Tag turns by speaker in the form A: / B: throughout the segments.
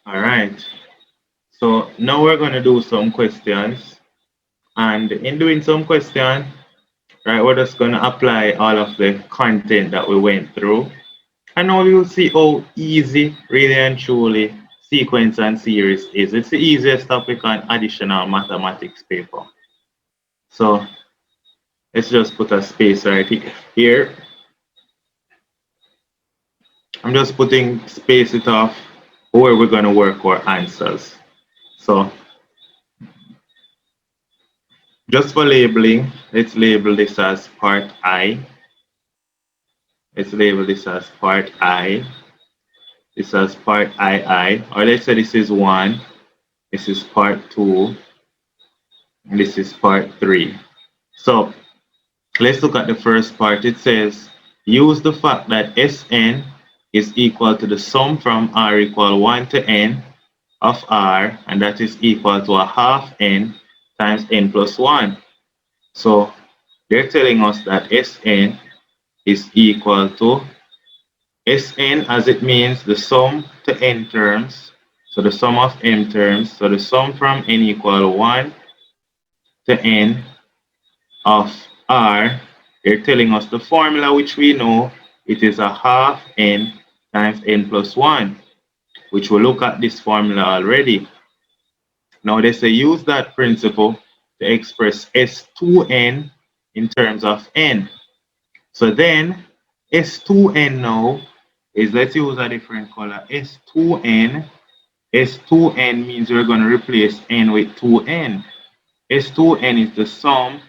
A: All right. So now we're going to do some questions. And in doing some questions, right, we're just going to apply all of the content that we went through. And now you'll see how easy, really and truly, sequence and series is. It's the easiest topic on additional mathematics paper. So let's just put a space right here. I'm just putting space it off where we're going to work our answers. So just for labeling, let's label this as part I. Let's label this as part I. This as part II. Or let's say this is 1. This is part 2. And this is part 3. So let's look at the first part. It says, use the fact that Sn is equal to the sum from r equal 1 to n of r, and that is equal to a half n times n plus 1. So they're telling us that Sn is equal to Sn, as it means the sum to n terms, so the sum of m terms, so the sum from n equal 1 to n of r. They're telling us the formula, which we know, it is a half n times n plus 1, which we'll look at this formula already. Now they say use that principle to express S2n in terms of n. So then S2n now is, let's use a different color, S2n. S2n means we're going to replace n with 2n. S2n is the sum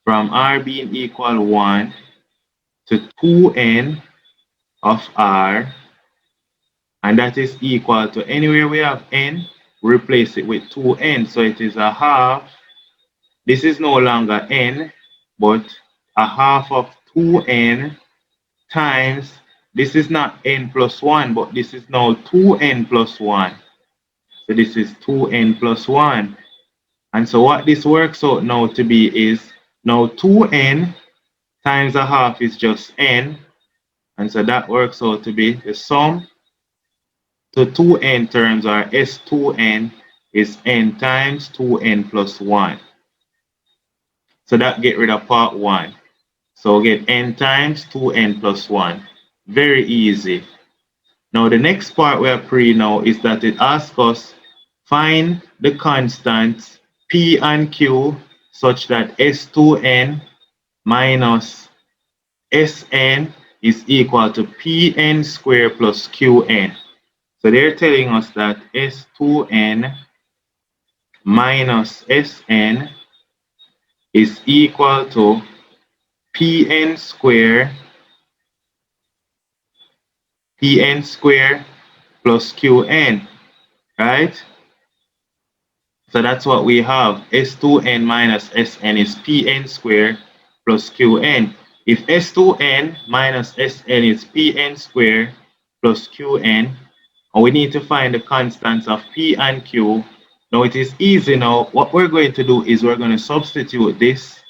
A: from r being equal 1 to 2n of r, and that is equal to, anywhere we have n, replace it with 2n. So it is a half. This is no longer n, but a half of 2n times, this is not n plus 1, but this is now 2n plus 1. So this is 2n plus 1. And so what this works out now to be is, now 2n times a half is just n. And so that works out to be the sum to 2n terms, or S2n, is n times 2n plus 1. So that get rid of part 1. So get n times 2n plus 1. Very easy. Now the next part we are pre now is that it asks us find the constants p and q such that S2n minus Sn is equal to Pn squared plus Qn. So they're telling us that S2n minus Sn is equal to Pn squared plus Qn, right? So that's what we have. S2n minus Sn is Pn squared plus Qn. If S2n minus Sn is Pn squared plus Qn, and we need to find the constants of P and Q. Now it is easy now. What we're going to do is we're going to substitute this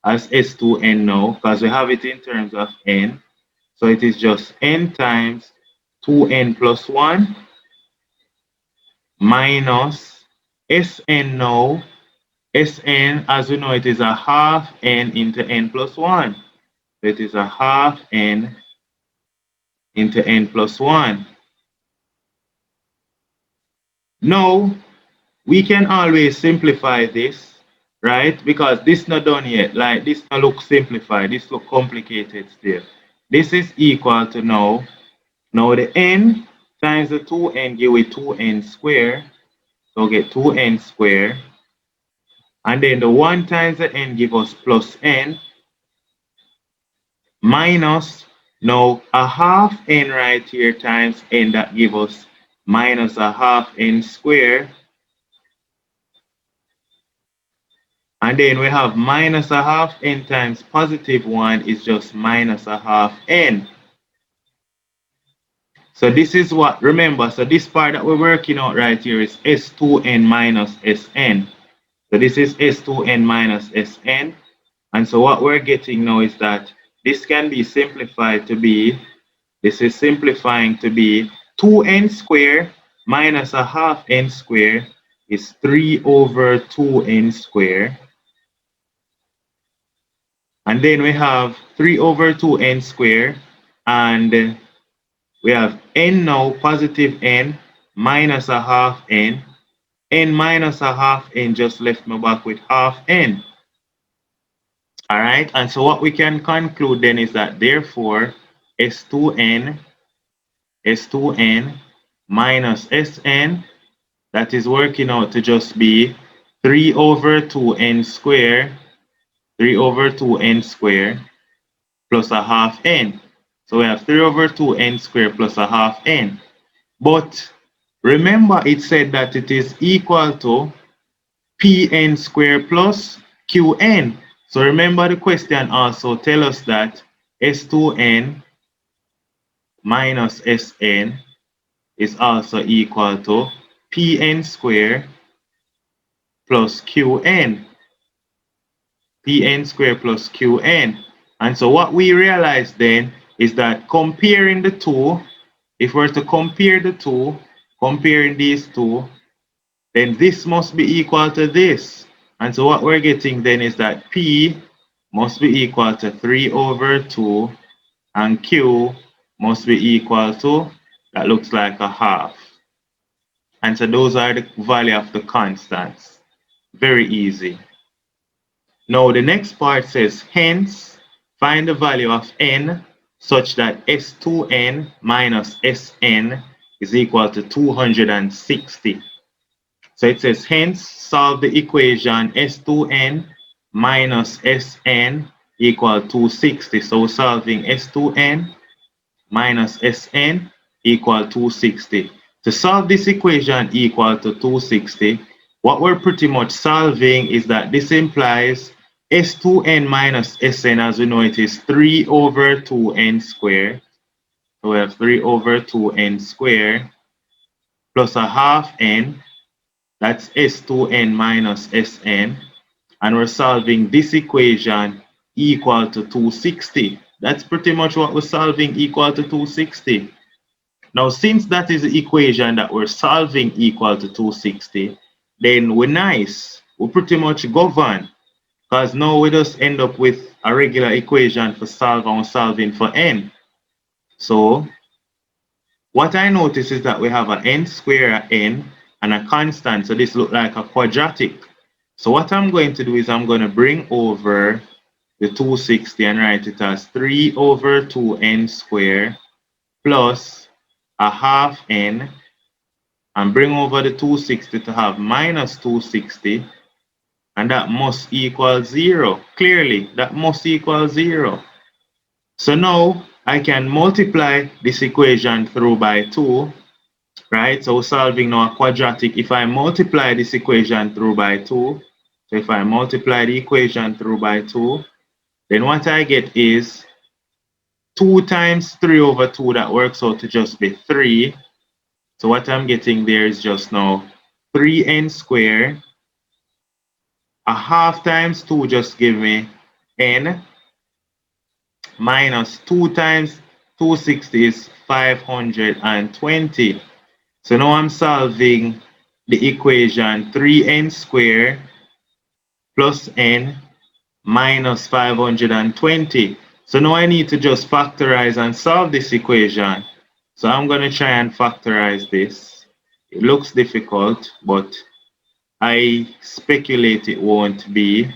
A: as S2n now, because we have it in terms of n. So it is just n times 2n plus 1 minus Sn now. Sn, as we know, it is a half n into n plus 1. So it is a half n into n plus 1. Now, we can always simplify this, right? Because this not done yet. Like this not look simplified. This look complicated still. This is equal to now the n times the 2n give we 2n squared. So get 2n squared. And then the 1 times the n give us plus n minus now a half n right here times n, that give us minus a half n squared. And then we have minus a half n times positive 1 is just minus a half n. So this is what, remember, so this part that we're working out right here is S2n minus Sn. So this is S2n minus Sn. And so what we're getting now is that this can be simplified to be, this is simplifying to be 2n squared minus a half n squared is 3 over 2n squared. And then we have 3 over 2n squared, and we have n now, positive n, minus a half n. N minus a half n just left me back with half n. All right, and so what we can conclude then is that therefore S2n minus Sn, that is working out to just be 3 over 2n squared, 3 over 2n squared plus a half n. So we have 3 over 2n squared plus a half n. But remember it said that it is equal to Pn squared plus Qn. So remember the question also tell us that S2n minus Sn is also equal to Pn squared plus Qn. Pn squared plus Qn. And so what we realize then is that comparing the two, if we're to compare the two, comparing these two, then this must be equal to this. And so what we're getting then is that P must be equal to 3 over 2 and Q must be equal to, that looks like a half. And so those are the value of the constants. Very easy. Now the next part says, hence, find the value of n such that S2n minus Sn is equal to 260. So it says, hence, solve the equation S2n minus Sn equal 260. So solving S2n minus Sn equal 260. To solve this equation equal to 260, what we're pretty much solving is that this implies S2n minus Sn, as we know it is 3 over 2n squared. So we have 3 over 2n squared plus a half n. That's S2n minus Sn. And we're solving this equation equal to 260. That's pretty much what we're solving, equal to 260. Now, since that is the equation that we're solving equal to 260, then we're nice. We pretty much govern. Because now we just end up with a regular equation for solving for n. So what I notice is that we have an n squared n and a constant. So this looks like a quadratic. So what I'm going to do is I'm going to bring over the 260 and write it as 3 over 2n squared plus a half n, and bring over the 260 to have minus 260, and that must equal 0. Clearly, that must equal 0. So now I can multiply this equation through by 2, right? So solving now a quadratic. If I multiply this equation through by 2, so if I multiply the equation through by 2, then what I get is 2 times 3 over 2, that works out to just be 3. So what I'm getting there is just now 3n squared. A half times 2 just give me n, minus 2 times 260 is 520. So now I'm solving the equation 3n squared plus n minus 520. So now I need to just factorize and solve this equation. So I'm going to try and factorize this. It looks difficult, but I speculate it won't be.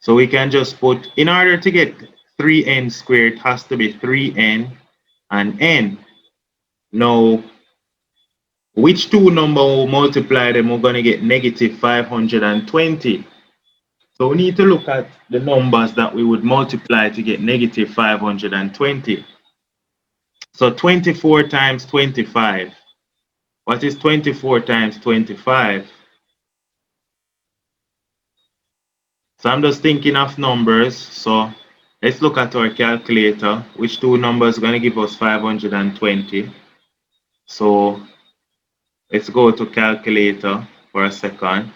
A: So we can just put, in order to get 3n squared, it has to be 3n and n. Now, which two number will multiply them? We're going to get negative 520. So we need to look at the numbers that we would multiply to get negative 520. So 24 times 25. What is 24 times 25? So I'm just thinking of numbers. So let's look at our calculator. Which two numbers are going to give us 520? So let's go to calculator for a second.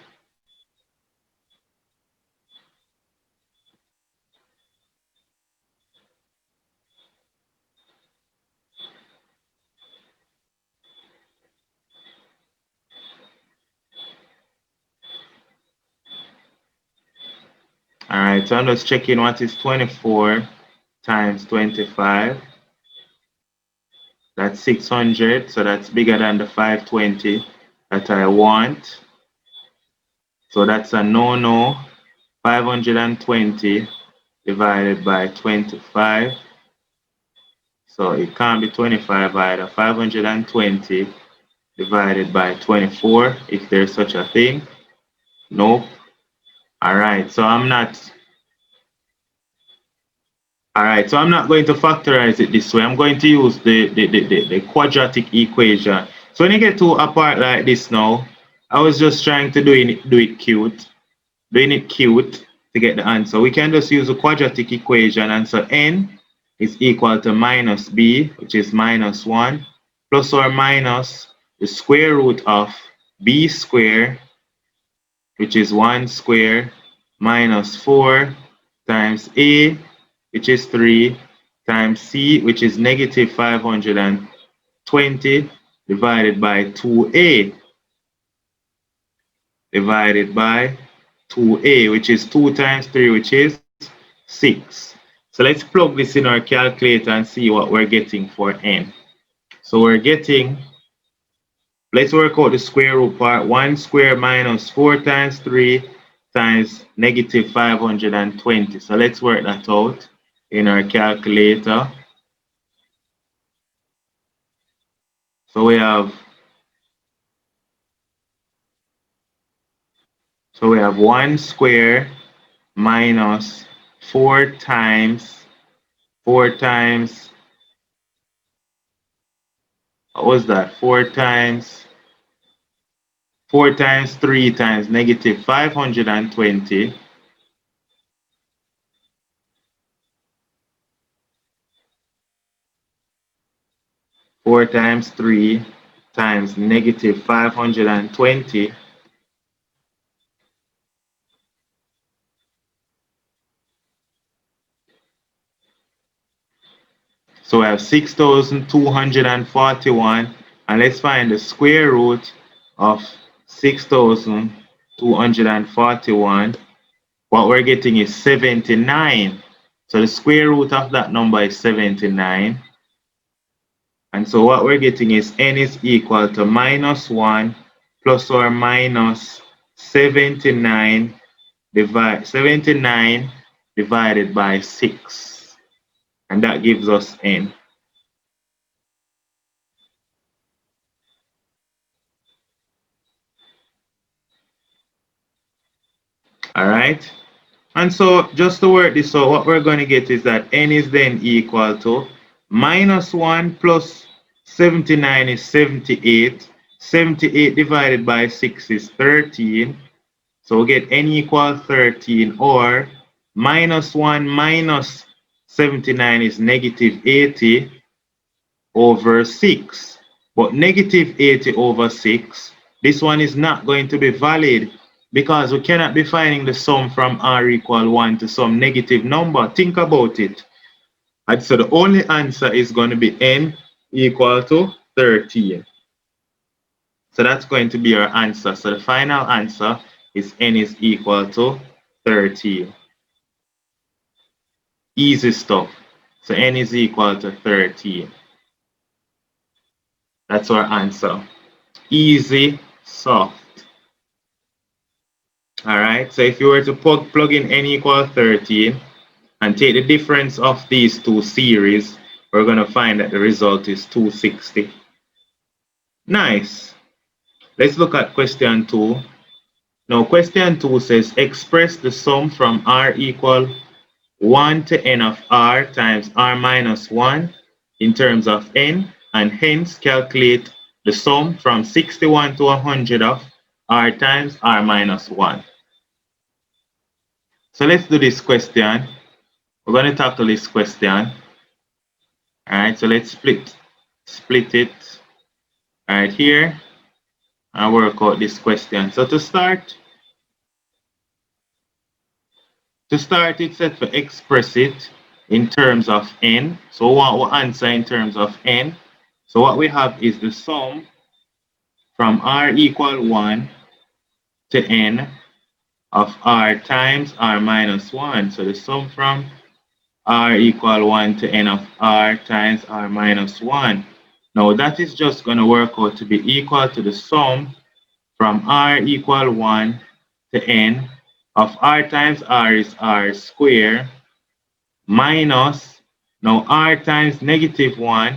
A: Alright, so I'm just checking what is 24 times 25. That's 600, so that's bigger than the 520 that I want. So that's a no-no. 520 divided by 25. So it can't be 25 either. 520 divided by 24, if there's such a thing. Nope. Alright, so I'm not going to factorize it this way. I'm going to use the quadratic equation. So when you get to a part like this now, I was just trying to do it cute. Doing it cute to get the answer. We can just use the quadratic equation, and so n is equal to minus b, which is minus 1, plus or minus the square root of b squared, which is 1 squared, minus 4 times a, which is 3, times c, which is negative 520, divided by 2a, divided by 2a, which is 2 times 3, which is 6. So let's plug this in our calculator and see what we're getting for n. So we're getting, let's work out the square root part. 1 squared minus 4 times 3 times negative 520. So let's work that out in our calculator. So we have 1 squared minus 4 times, what was that? 4 times 3 times negative 520. Four times 3 times negative 520. So we have 6,241, and let's find the square root of 6,241. What we're getting is 79. So the square root of that number is 79. And so what we're getting is n is equal to minus 1 plus or minus 79 divided by 6. And that gives us n. All right. And so just to work this out, what we're going to get is that n is then equal to minus 1 plus 79 is 78. 78 divided by 6 is 13. So we'll get n equal 13, or minus 1 minus 79 is negative 80 over 6. But negative 80 over 6, this one is not going to be valid because we cannot be finding the sum from r equal 1 to some negative number. Think about it. And so the only answer is going to be n equal to 13. So that's going to be our answer. So the final answer is n is equal to 13. Easy stuff. So n is equal to 13. That's our answer. Easy, soft. All right, so if you were to plug in n equal 13 and take the difference of these two series, we're going to find that the result is 260. Nice. Let's look at question 2. Now, question 2 says express the sum from r equal 1 to n of r times r minus 1 in terms of n, and hence calculate the sum from 61 to 100 of r times r minus 1. So let's do this question. We're going to tackle this question. All right, so let's split it right here and work out this question. So to start, it said to express it in terms of n. So we want to answer in terms of n. So what we have is the sum from r equal 1 to n of r times r minus 1. So the sum from r equal 1 to n of r times r minus 1. Now that is just going to work out to be equal to the sum from r equal 1 to n of r times r is r squared minus, now r times negative 1,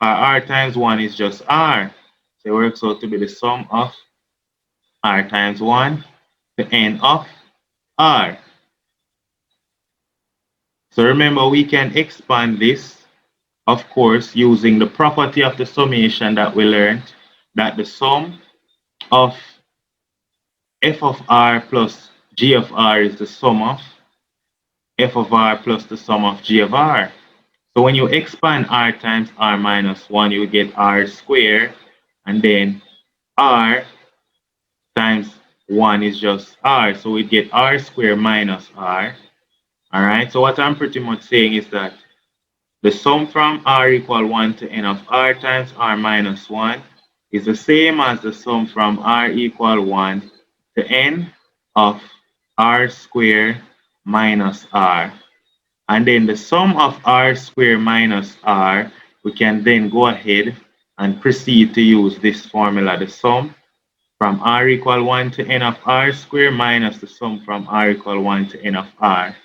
A: or r times 1 is just r. So it works out to be the sum of r times 1 to n of r. So remember, we can expand this, of course, using the property of the summation that we learned, that the sum of f of r plus g of r is the sum of f of r plus the sum of g of r. So when you expand r times r minus 1, you get r squared, and then r times 1 is just r. So we get r squared minus r. All right, so what I'm pretty much saying is that the sum from r equal 1 to n of r times r minus 1 is the same as the sum from r equal 1 to n of r squared minus r. And then the sum of r squared minus r, we can then go ahead and proceed to use this formula, the sum from r equal 1 to n of r squared minus the sum from r equal 1 to n of r.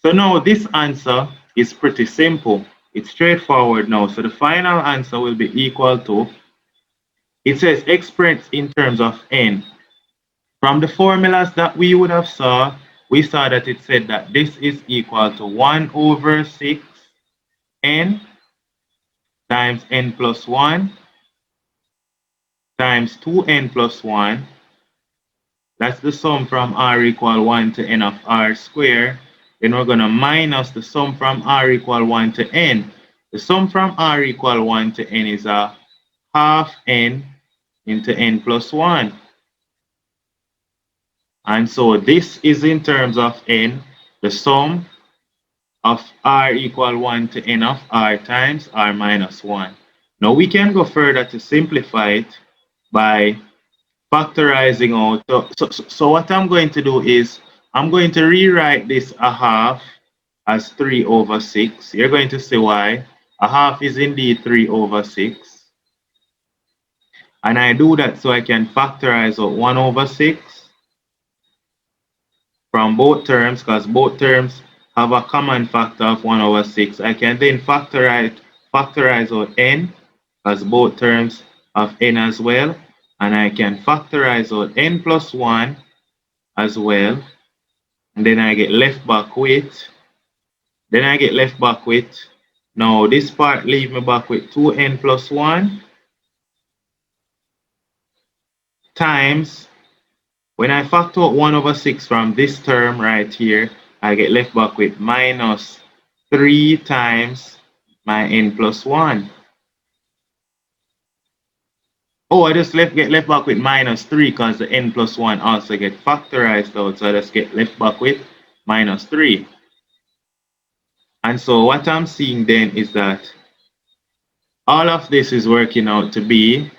A: So now this answer is pretty simple. It's straightforward now. So the final answer will be equal to, it says express in terms of n. From the formulas that we would have saw, we saw that it said that this is equal to 1 over 6 n times n plus 1 times 2n plus 1. That's the sum from r equal 1 to n of r squared. Then we're going to minus the sum from r equal 1 to n. The sum from r equal 1 to n is a half n into n plus 1. And so this is in terms of n, the sum of r equal 1 to n of r times r minus 1. Now we can go further to simplify it by factorizing out. So what I'm going to do is I'm going to rewrite this a half as 3 over 6. You're going to see why. A half is indeed 3 over 6. And I do that so I can factorize out 1 over 6 from both terms, because both terms have a common factor of 1 over 6. I can then factorize out n, because both terms have n as well. And I can factorize out n plus 1 as well. And then I get left back with, now this part leave me back with 2n plus 1 times, when I factor out 1 over 6 from this term right here, I get left back with minus 3 times my n plus 1. Oh, I just get left back with minus 3 because the n plus 1 also get factorized out. So I just get left back with minus 3. And so what I'm seeing then is that all of this is working out to be,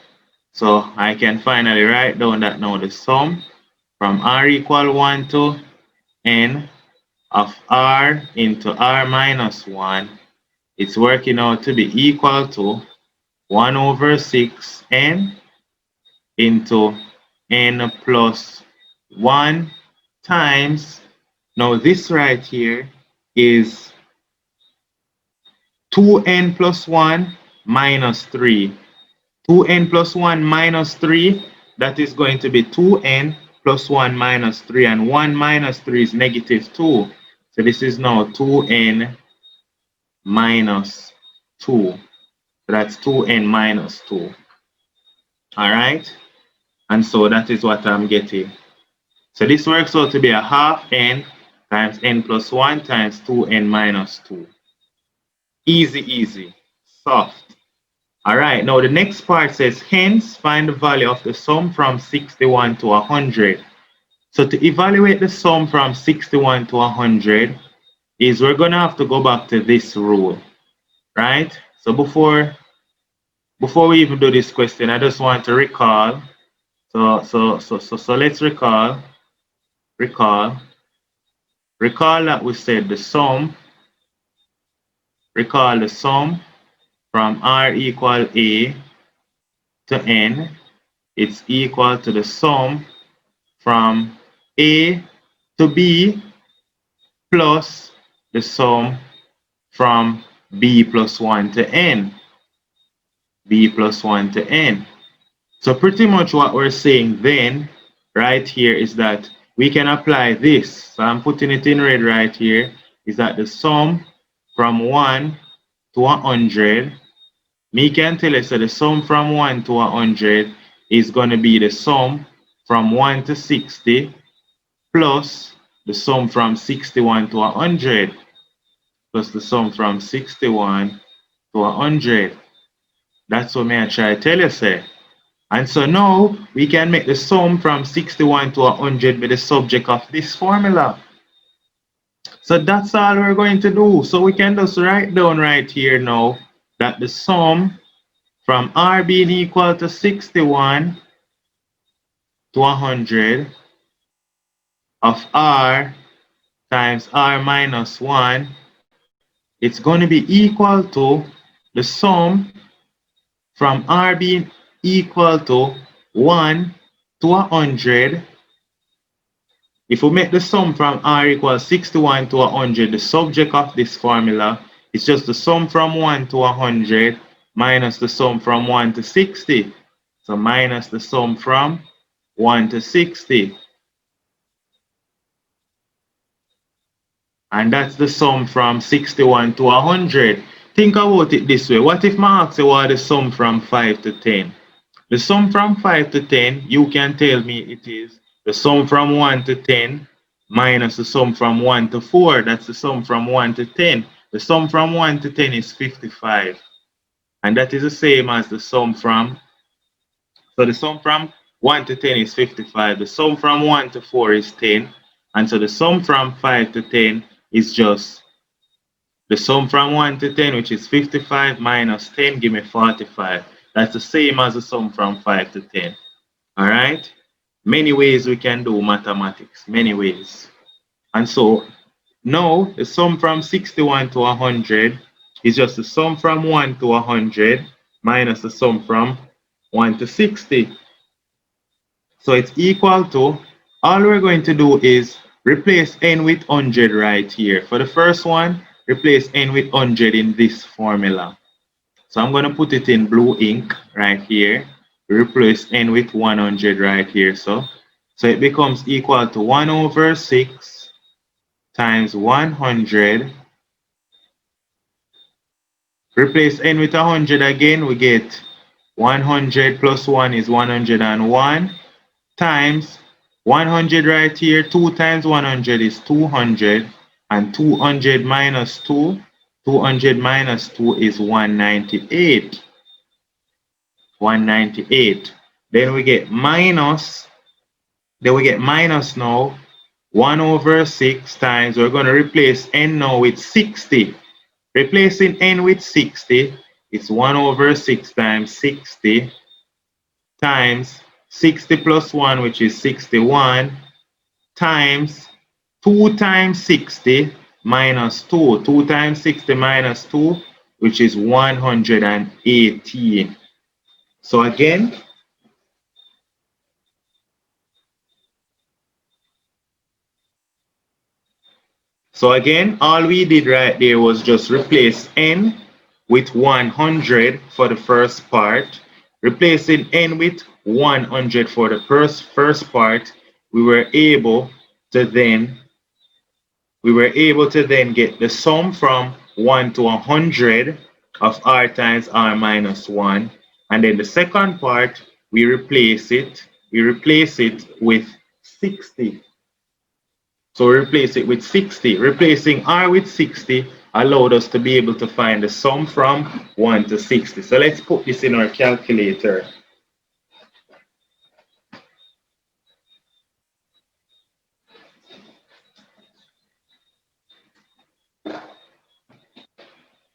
A: so I can finally write down that now the sum from r equal 1 to n of r into r minus 1, it's working out to be equal to 1 over 6n into n plus 1 times, now this right here is 2n plus 1 minus 3. 2n plus 1 minus 3, that is going to be 2n plus 1 minus 3, and 1 minus 3 is negative 2. So this is now 2n minus 2. So that's 2n minus 2. All right? And so that is what I'm getting. So this works out to be a half n times n plus 1 times 2n minus 2. Easy, easy. Soft. All right, now the next part says, hence find the value of the sum from 61 to 100. So to evaluate the sum from 61 to 100 is we're going to have to go back to this rule, right? So before we even do this question, I just want to recall. So let's recall recall that we said the sum, recall the sum from R equal A to N, it's equal to the sum from A to B plus the sum from B plus 1 to N. B plus 1 to N. So pretty much what we're saying then, right here, is that we can apply this. So I'm putting it in red right here, is that the sum from 1 to 100, me can tell you, so the sum from 1 to 100 is going to be the sum from 1 to 60 plus the sum from 61 to 100 plus the sum from 61 to 100. That's what I try to tell you, say. And so now we can make the sum from 61 to 100 be the subject of this formula. So that's all we're going to do. So we can just write down right here now that the sum from R being equal to 61 to 100 of R times R minus 1, it's going to be equal to the sum from R being equal to 1 to 100. If we make the sum from R equals 61 to 100, the subject of this formula is just the sum from 1 to 100 minus the sum from 1 to 60. So minus the sum from 1 to 60. And that's the sum from 61 to 100. Think about it this way. What if I ask you what the sum from 5 to 10? The sum from 5 to 10, you can tell me it is the sum from 1 to 10 minus the sum from 1 to 4. That's the sum from 1 to 10. The sum from 1 to 10 is 55. And that is the same as the sum from, so the sum from 1 to 10 is 55. The sum from 1 to 4 is 10. And so the sum from 5 to 10 is just the sum from 1 to 10, which is 55 minus 10, give me 45. That's the same as the sum from 5 to 10. All right? Many ways we can do mathematics, many ways. And so now the sum from 61 to 100 is just the sum from 1 to 100 minus the sum from 1 to 60. So it's equal to, all we're going to do is replace n with 100 right here. For the first one, replace n with 100 in this formula. So I'm going to put it in blue ink right here. Replace n with 100 right here. So it becomes equal to 1 over 6 times 100. Replace n with 100 again, we get 100 plus 1 is 101 times 100 right here. 2 times 100 is 200, and 200 minus 2, 200 minus 2 is 198. 198. Then we get minus now 1 over 6 times, we're going to replace n now with 60. Replacing n with 60, it's 1 over 6 times 60 times 60 plus 1, which is 61, times 2 times 60 minus 2. 2 times 60 minus 2, which is 118. So again, all we did right there was just replace n with 100 for the first part. Replacing n with 100 for the first part, we were able to then get the sum from 1 to 100 of r times r minus 1. And then the second part, we replace it with 60. So we replace it with 60. Replacing r with 60 allowed us to be able to find the sum from 1 to 60. So let's put this in our calculator.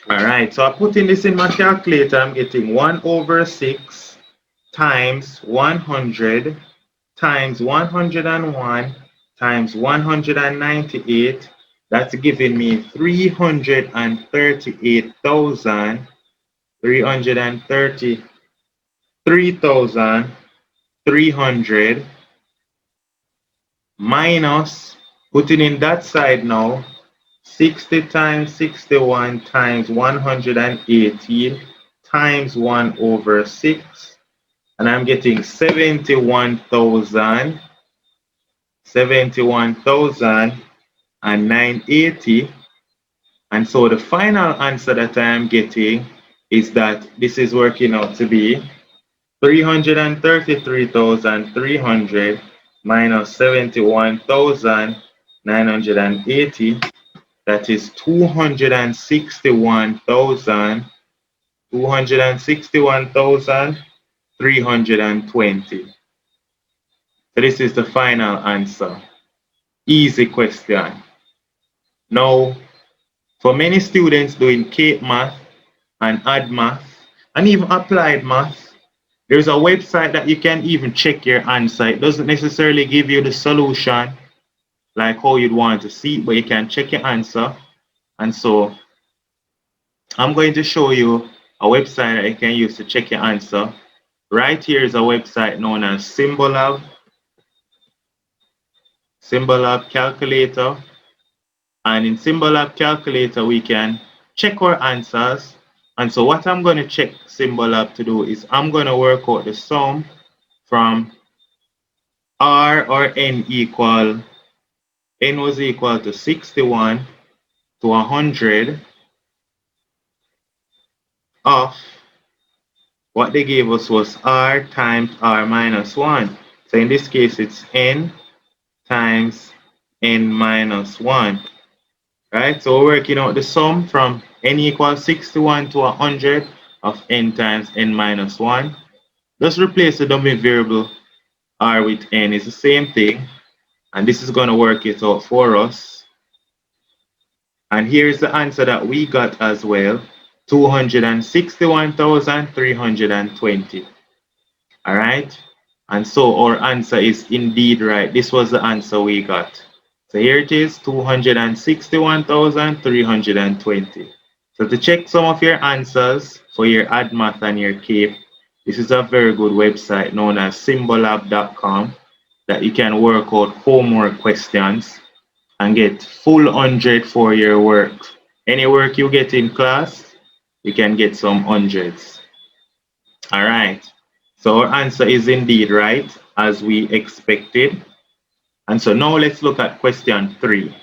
A: All right, so I'm putting this in my calculator. I'm getting 1 over 6 times 100 times 101 times 198, that's giving me 333,300 minus, putting in that side now, 60 times 61 times 118 times 1 over 6, and I'm getting 71,980. And so the final answer that I am getting is that this is working out to be 333,300 minus 71,980. That is 261,320. So this is the final answer. Easy question. Now, for many students doing CAPE math and add math and even applied math, there's a website that you can even check your answer. It doesn't necessarily give you the solution like how you'd want to see it, but you can check your answer. And so I'm going to show you a website that you can use to check your answer. Right here is a website known as Symbolab Calculator. And in Symbolab Calculator, we can check our answers. And so what I'm going to check Symbolab to do is I'm going to work out the sum from R or N was equal to 61 to 100 of what they gave us was R times R minus 1. So in this case, it's N times N minus 1. Right? So we're working out the sum from N equals 61 to 100 of N times N minus 1. Just replace the dummy variable R with N. It's the same thing. And this is going to work it out for us. And here's the answer that we got as well. 261,320. All right? And so our answer is indeed right. This was the answer we got. So here it is, 261,320. So to check some of your answers for your add math and your CAPE, this is a very good website known as symbolab.com that you can work out homework questions and get full 100 for your work. Any work you get in class, you can get some hundreds. All right. So our answer is indeed right, as we expected. And so now let's look at question 3.